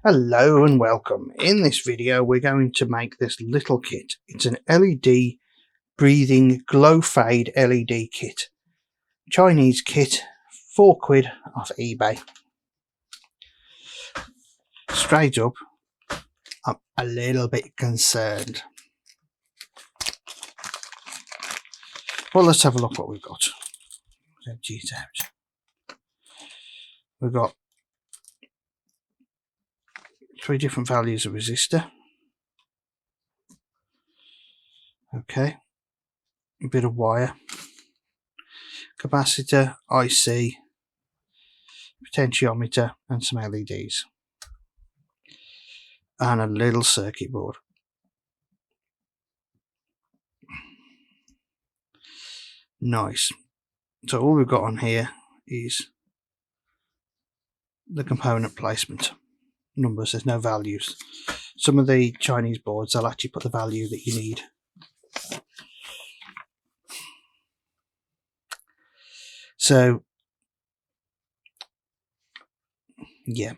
Hello and welcome. In this video we're going to make this little kit. It's an LED breathing glow fade LED kit. Chinese kit, £4 off eBay. Straight up, I'm a little bit concerned. Well, let's have a look what we've got. Empty it out. We've got 3 different values of resistor. Okay, a bit of wire, capacitor, IC, potentiometer and some LEDs. And a little circuit board. Nice. So all we've got on here is the component placement numbers. There's no values. Some of the Chinese boards, they'll actually put the value that you need. So yeah,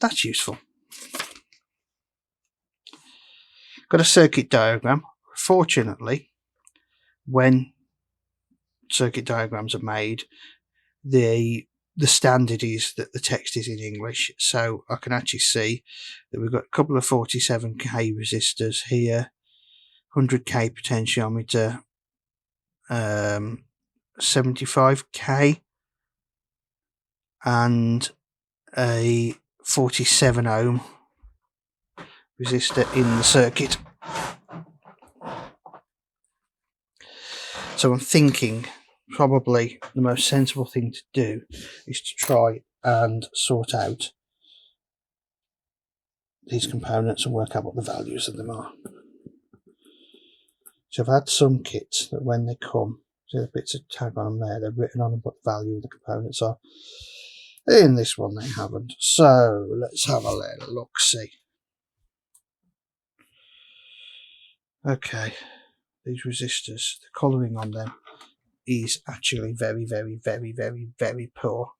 that's useful. Got a circuit diagram. Fortunately, when circuit diagrams are made, the standard is that the text is in English, so I can actually see that we've got a couple of 47k resistors here, 100k potentiometer, 75k and a 47 ohm resistor in the circuit. So I'm thinking probably the most sensible thing to do is to try and sort out these components and work out what the values of them are. So I've had some kits that when they come, see the bits of tag on them there, they've written on what the value of the components are. In this one they haven't. So let's have a little look, see. Okay, these resistors, the colouring on them is actually very, very, very, very, very poor.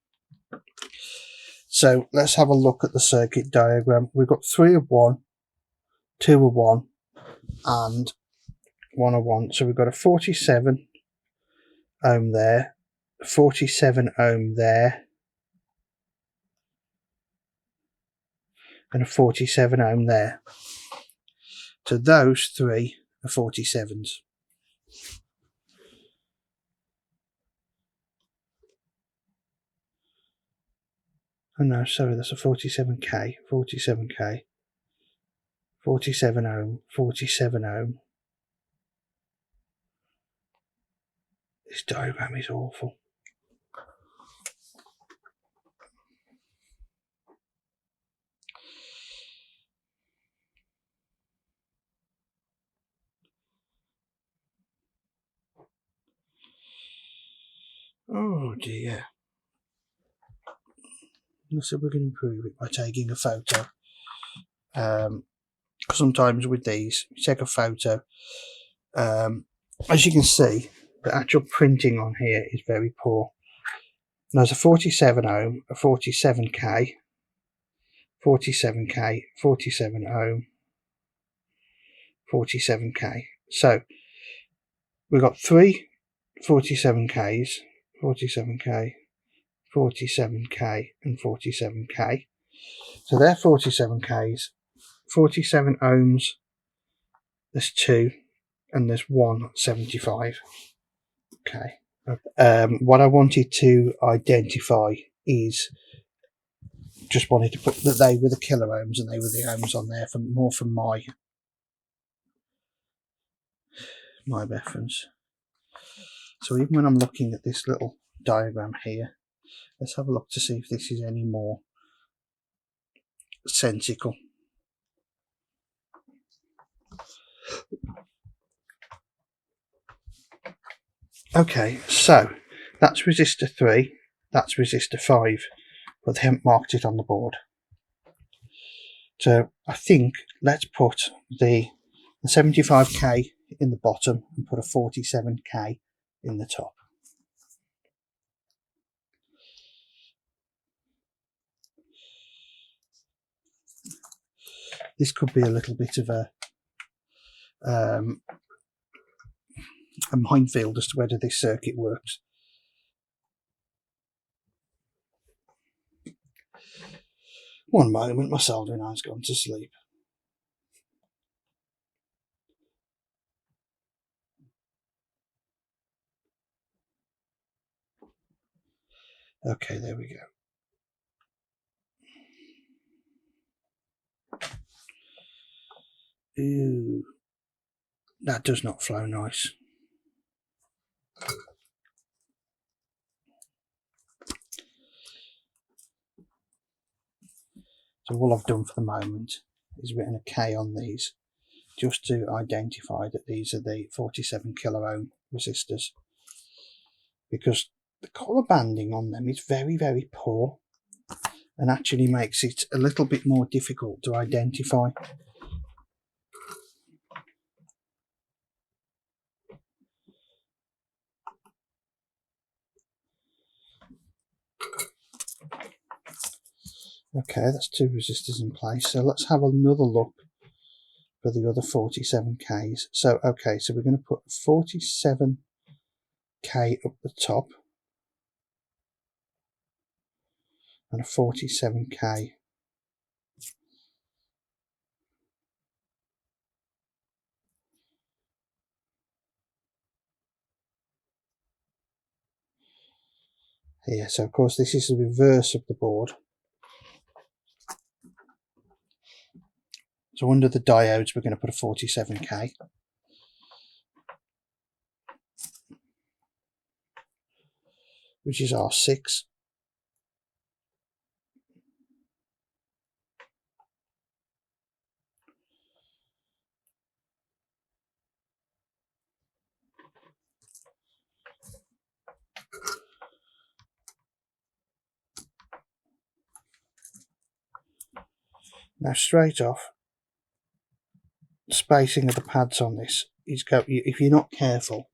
So let's have a look at the circuit diagram. We've got 3 of 1, 2 of 1 and 1 of 1. So we've got a 47 ohm there, 47 ohm there and a 47 ohm there. So those 3 are 47s. Oh no, sorry, that's a 47k, 47k, 47 ohm, 47 ohm. This diagram is awful. Oh dear. So we can improve it by taking a photo. Sometimes with these, you take a photo. As you can see, the actual printing on here is very poor. There's a 47 ohm, a 47k, 47k, 47 ohm, 47k. So we've got 3 47ks, 47k, 47k and 47k. So they're 47ks, 47 ohms, there's 2 and there's 1 75. Okay. What I wanted to identify is just wanted to put that they were the kilo ohms and they were the ohms on there from my reference. So even when I'm looking at this little diagram here, let's have a look to see if this is any more sensical. Okay, so that's resistor 3, that's resistor 5, but they haven't marked it on the board. So I think let's put the 75k in the bottom and put a 47k in the top. this could be a little bit of a minefield as to whether this circuit works. One moment, my soldering iron's gone to sleep. Okay, there we go. Ooh, that does not flow nice. So all I've done for the moment is written a K on these, just to identify that these are the 47 kilo ohm resistors, because the colour banding on them is very, very poor and actually makes it a little bit more difficult to identify. Okay, that's two resistors in place. So let's have another look for the other 47Ks. So, okay, so we're going to put 47K up the top and a 47K here. So, of course, this is the reverse of the board. So under the diodes, we're going to put a 47K. Which is R6. Now straight off, spacing of the pads on this is if you're not careful,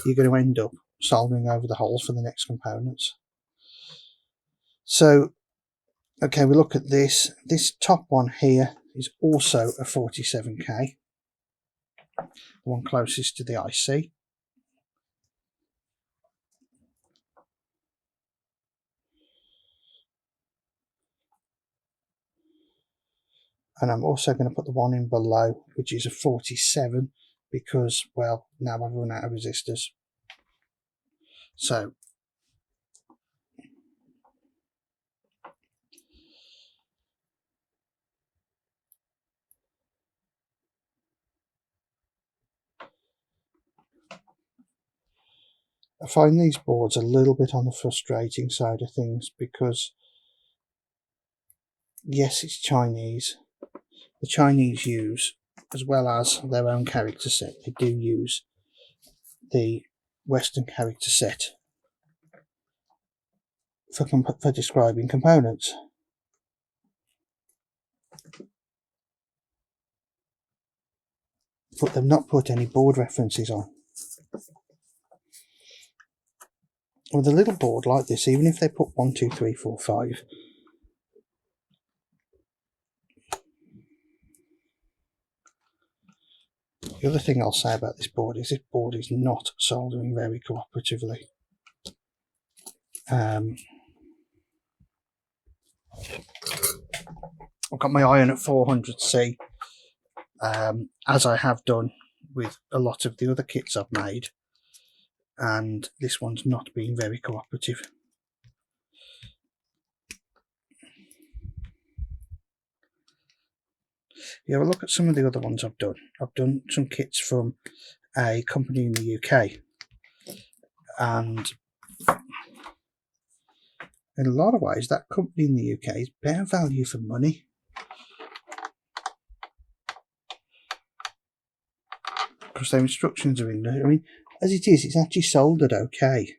you're going to end up soldering over the holes for the next components. So, okay, we look at this. This top one here is also a 47K, the one closest to the IC. And I'm also going to put the one in below, which is a 47, because, well, now I've run out of resistors. So, I find these boards a little bit on the frustrating side of things because, yes, it's Chinese. The Chinese use, as well as their own character set, they do use the Western character set for describing components. But they've not put any board references on. With a little board like this, even if they put 1, 2, 3, 4, 5, the other thing I'll say about this board is not soldering very cooperatively. I've got my iron at 400C, as I have done with a lot of the other kits I've made, and this one's not being very cooperative. Yeah, well, look at some of the other ones I've done. I've done some kits from a company in the UK, and in a lot of ways that company in the UK is better value for money, because their instructions are in there. I mean, as it is, it's actually soldered okay,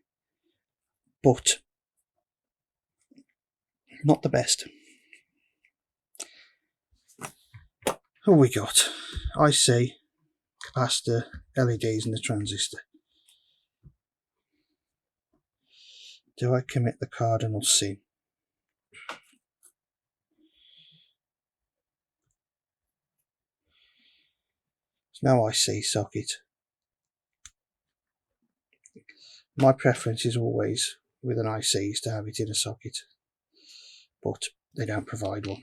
but not the best. All we got: IC, capacitor, LEDs and the transistor. Do I commit the cardinal sin? no IC socket. My preference is always with an IC is to have it in a socket, but they don't provide one.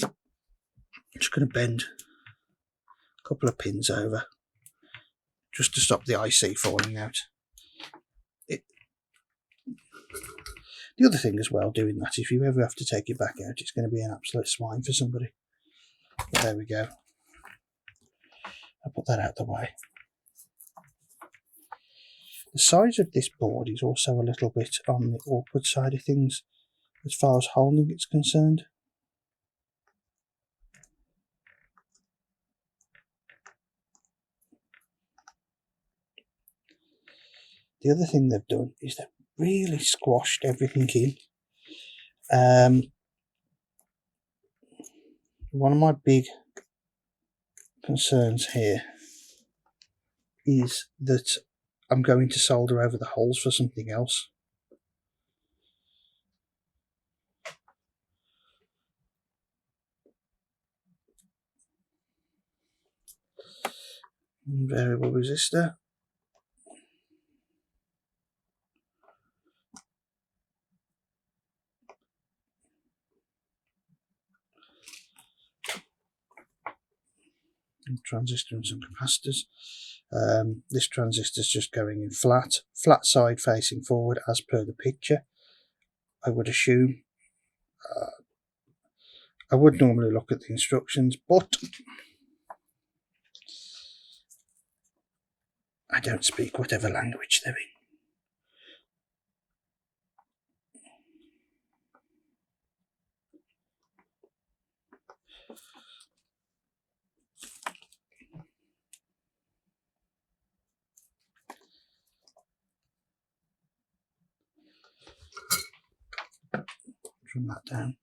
I'm just going to bend a couple of pins over just to stop the IC falling out. The other thing as well, doing that, if you ever have to take it back out, it's going to be an absolute swine for somebody. But there we go. I'll put that out the way. The size of this board is also a little bit on the awkward side of things as far as holding it's concerned. The other thing they've done is they've really squashed everything in. One of my big concerns here is that I'm going to solder over the holes for something else. Variable resistor. Transistor and some capacitors. This transistor is just going in flat side facing forward as per the picture. I would assume. I would normally look at the instructions, but I don't speak whatever language they're in. Trim that down.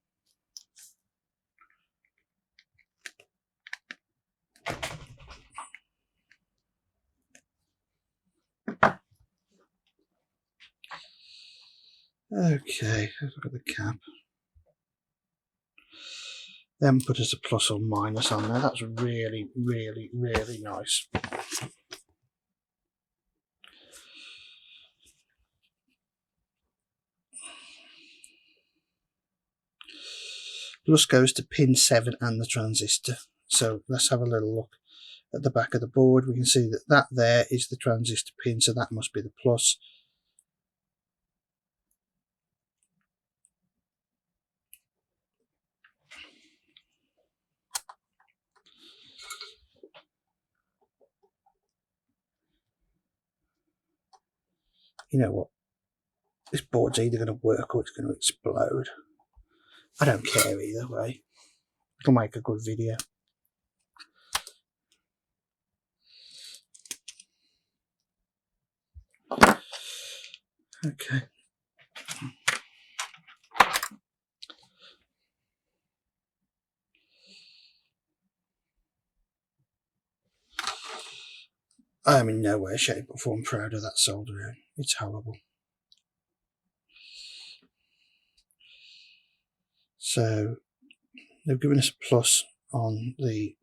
Okay, let's look at the cap. They haven't put us a plus or minus on there. That's really, really, really nice. Plus goes to pin 7 and the transistor. So let's have a little look at the back of the board. We can see that that there is the transistor pin, so that must be the plus. You know what? This board's either going to work or it's going to explode. I don't care either way. It'll make a good video. Okay. I am in no way, shape or form proud of that soldering. It's horrible. So they've given us a plus on the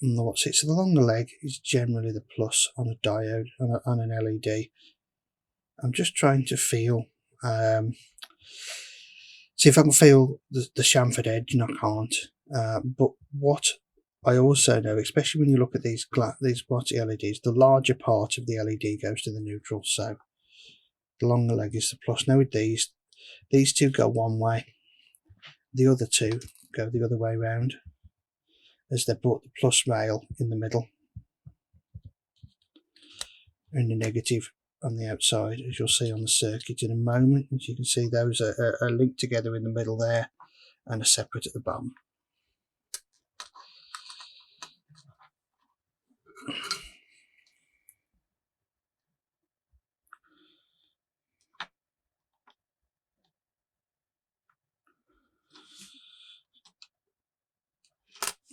what's it? So the longer leg is generally the plus on a diode, on an LED. I'm just trying to feel, see if I can feel the chamfered edge, and I can't. But what I also know, especially when you look at these quality LEDs, the larger part of the LED goes to the neutral, so the longer leg is the plus. Now with these two go one way, the other two go the other way round, as they put the plus rail in the middle and the negative on the outside, as you'll see on the circuit in a moment. As you can see, those are linked together in the middle there and are separate at the bottom.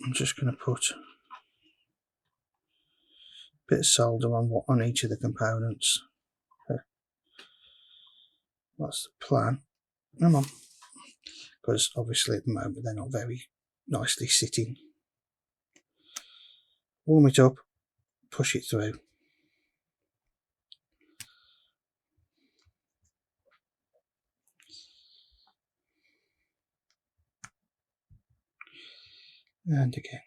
I'm just going to put a bit of solder on each of the components. That's the plan. Come on. because obviously at the moment they're not very nicely sitting. Warm it up, push it through. And again.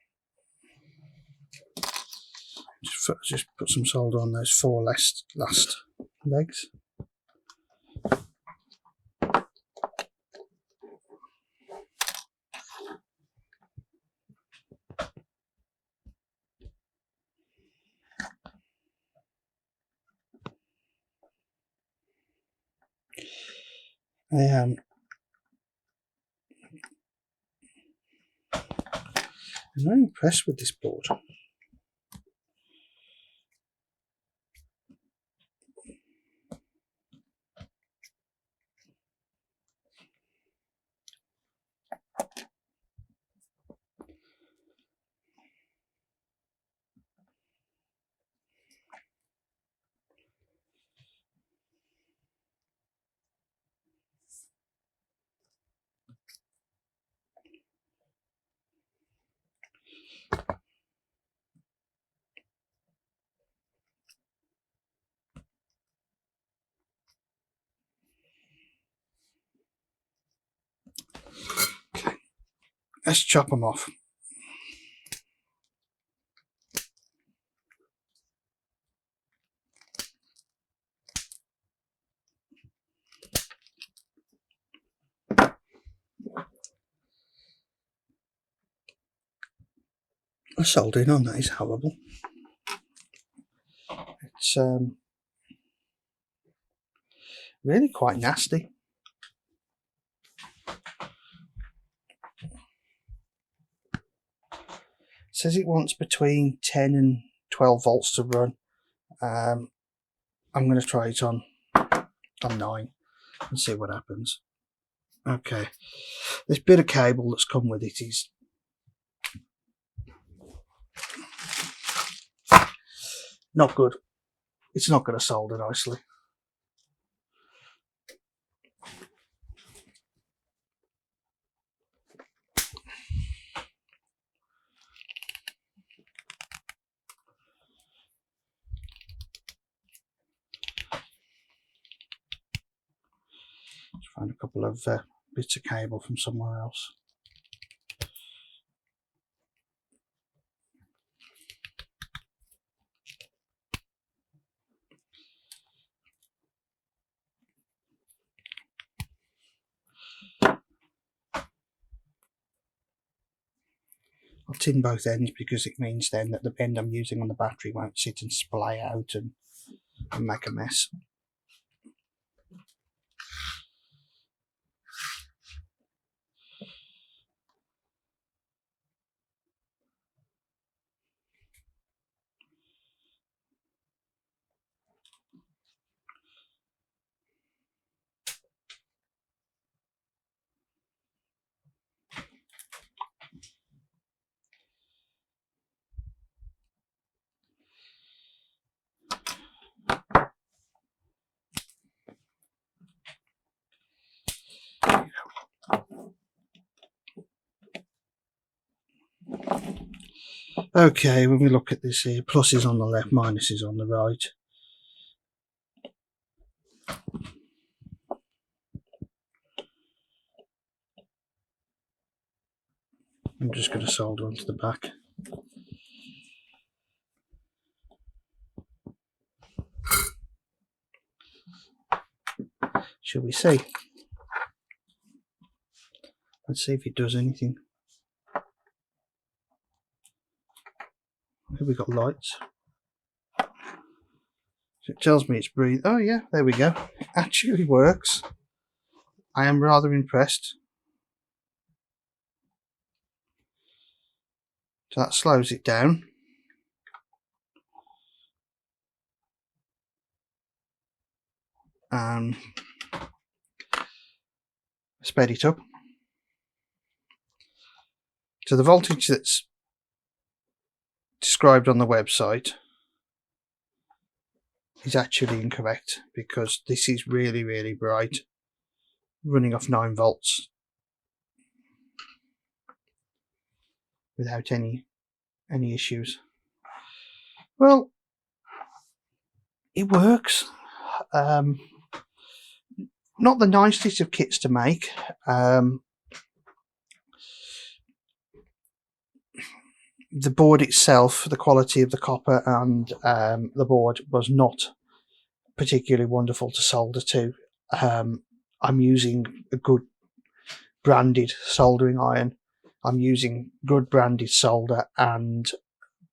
Just put some solder on those 4 last legs. I'm very impressed with this board. Okay, let's chop them off. The soldering on that is horrible. It's really quite nasty. It says it wants between 10 and 12 volts to run. I'm going to try it on 9 and see what happens. Okay, this bit of cable that's come with it is not good. It's not going to solder nicely. Let's find a couple of bits of cable from somewhere else. I'll tin both ends because it means then that the end I'm using on the battery won't sit and splay out and make a mess. Okay, when we look at this here, plus is on the left, minus is on the right. I'm just going to solder onto the back. Shall we see? Let's see if it does anything. Here we got lights. So it tells me it's breathing. Oh yeah, there we go. It actually works. I am rather impressed. So that slows it down. Sped it up. So the voltage that's described on the website is actually incorrect because this is really, really bright, running off 9 volts. without any issues. Well, it works. Not the nicest of kits to make. The board itself, the quality of the copper and the board was not particularly wonderful to solder to. I'm using a good branded soldering iron. I'm using good branded solder, and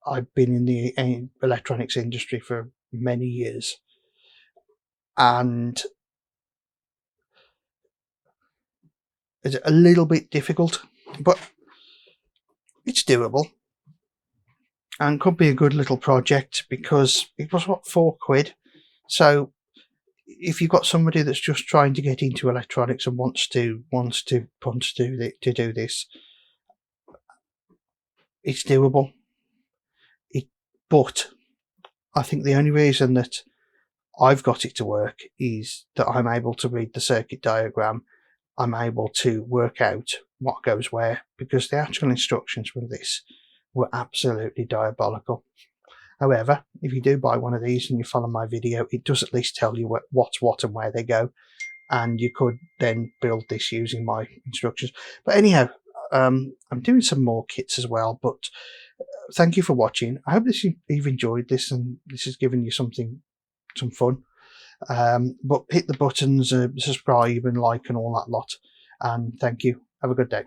I've been in the electronics industry for many years, and it's a little bit difficult, but it's doable and could be a good little project, because it was what, £4. So if you've got somebody that's just trying to get into electronics and wants to do this, it's doable. But I think the only reason that I've got it to work is that I'm able to read the circuit diagram. I'm able to work out what goes where, because the actual instructions for this were absolutely diabolical. However, if you do buy one of these and you follow my video, it does at least tell you what's what and where they go, and you could then build this using my instructions. But anyhow, I'm doing some more kits as well, but thank you for watching. I hope you've enjoyed this and this has given you some fun. But hit the buttons, subscribe and like and all that lot, and thank you. Have a good day.